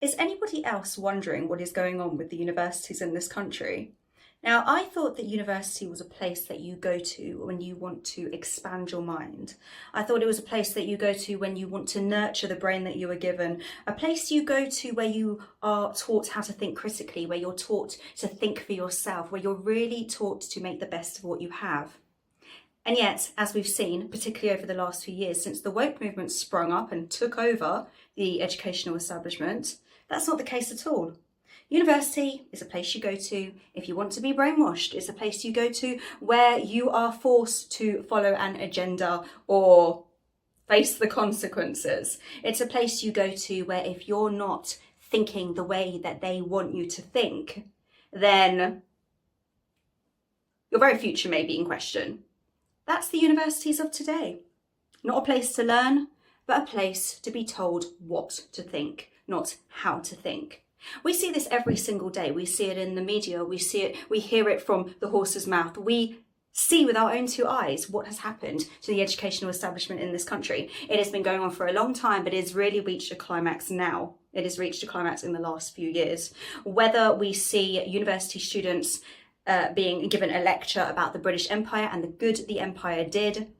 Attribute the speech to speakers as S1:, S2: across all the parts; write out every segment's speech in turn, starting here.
S1: Is anybody else wondering what is going on with the universities in this country? Now, I thought that university was a place that you go to when you want to expand your mind. I thought it was a place that you go to when you want to nurture the brain that you were given, a place you go to where you are taught how to think critically, where you're taught to think for yourself, where you're really taught to make the best of what you have. And yet, as we've seen, particularly over the last few years, since the woke movement sprung up and took over the educational establishment, that's not the case at all. University is a place you go to if you want to be brainwashed. It's a place you go to where you are forced to follow an agenda or face the consequences. It's a place you go to where if you're not thinking the way that they want you to think, then your very future may be in question. That's the universities of today. Not a place to learn, but a place to be told what to think, not how to think. We see this every single day. We see it in the media. We hear it from the horse's mouth. We see with our own two eyes what has happened to the educational establishment in this country. It has been going on for a long time, but it has really reached a climax now. It has reached a climax in the last few years. Whether we see university students being given a lecture about the British Empire and the good the empire did,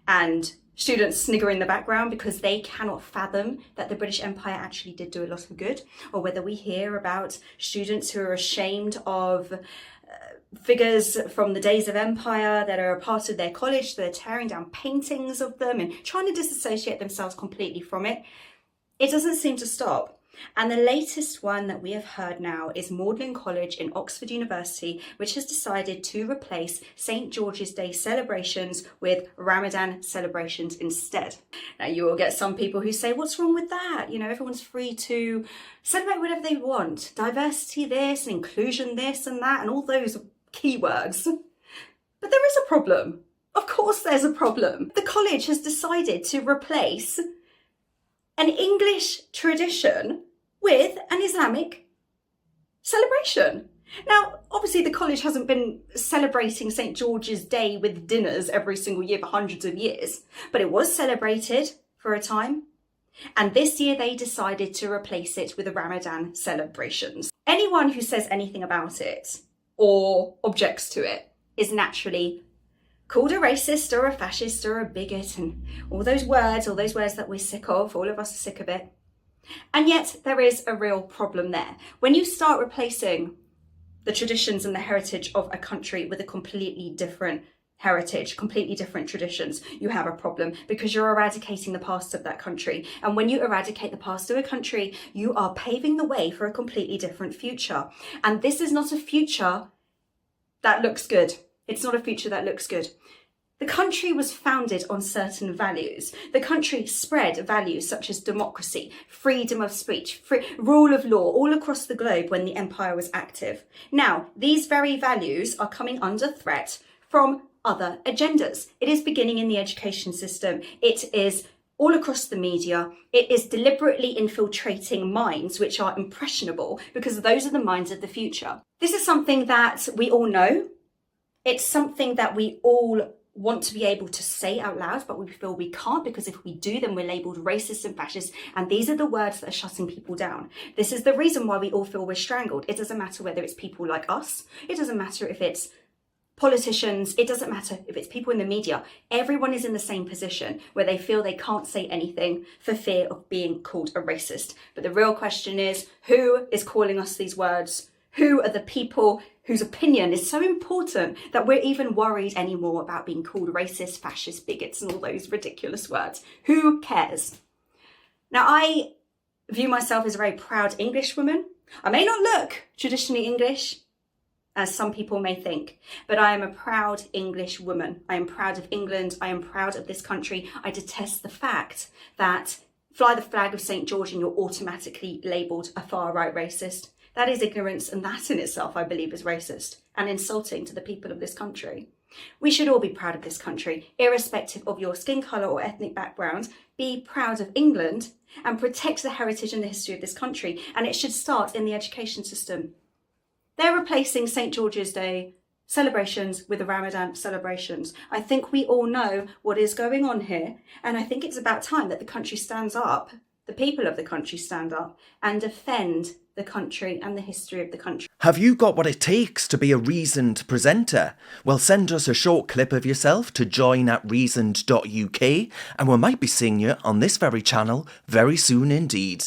S1: and students snigger in the background because they cannot fathom that the British Empire actually did do a lot of good, or whether we hear about students who are ashamed of figures from the days of empire that are a part of their college, that are tearing down paintings of them and trying to disassociate themselves completely from it. It doesn't seem to stop. And the latest one that we have heard now is Magdalen College in Oxford University, which has decided to replace St. George's Day celebrations with Ramadan celebrations instead. Now, you will get some people who say, what's wrong with that? You know, everyone's free to celebrate whatever they want. Diversity this, inclusion this and that, and all those keywords. But there is a problem. Of course there's a problem. The college has decided to replace an English tradition with an Islamic celebration. Now, obviously the college hasn't been celebrating St. George's Day with dinners every single year for hundreds of years, but it was celebrated for a time. And this year they decided to replace it with the Ramadan celebrations. Anyone who says anything about it or objects to it is naturally called a racist or a fascist or a bigot and all those words that we're sick of. All of us are sick of it. And yet there is a real problem there. When you start replacing the traditions and the heritage of a country with a completely different heritage, completely different traditions, you have a problem because you're eradicating the past of that country. And when you eradicate the past of a country, you are paving the way for a completely different future. And this is not a future that looks good. It's not a future that looks good. The country was founded on certain values. The country spread values such as democracy, freedom of speech, rule of law all across the globe when the empire was active. Now, these very values are coming under threat from other agendas. It is beginning in the education system. It is all across the media. It is deliberately infiltrating minds which are impressionable because those are the minds of the future. This is something that we all know. It's something that we all want to be able to say out loud, but we feel we can't because if we do, then we're labelled racist and fascist. And these are the words that are shutting people down. This is the reason why we all feel we're strangled. It doesn't matter whether it's people like us. It doesn't matter if it's politicians. It doesn't matter if it's people in the media. Everyone is in the same position where they feel they can't say anything for fear of being called a racist. But the real question is, who is calling us these words? Who are the people whose opinion is so important that we're even worried anymore about being called racist, fascist, bigots, and all those ridiculous words? Who cares? Now, I view myself as a very proud English woman. I may not look traditionally English, as some people may think, but I am a proud English woman. I am proud of England. I am proud of this country. I detest the fact that fly the flag of St. George and you're automatically labelled a far-right racist. That is ignorance, and that in itself, I believe, is racist and insulting to the people of this country. We should all be proud of this country, irrespective of your skin colour or ethnic background. Be proud of England and protect the heritage and the history of this country, and it should start in the education system. They're replacing St. George's Day celebrations with the Ramadan celebrations. I think we all know what is going on here, and I think it's about time that the country stands up the people of the country stand up and defend the country and the history of the country.
S2: Have you got what it takes to be a reasoned presenter? Well, send us a short clip of yourself to join@reasoned.uk and we might be seeing you on this very channel very soon indeed.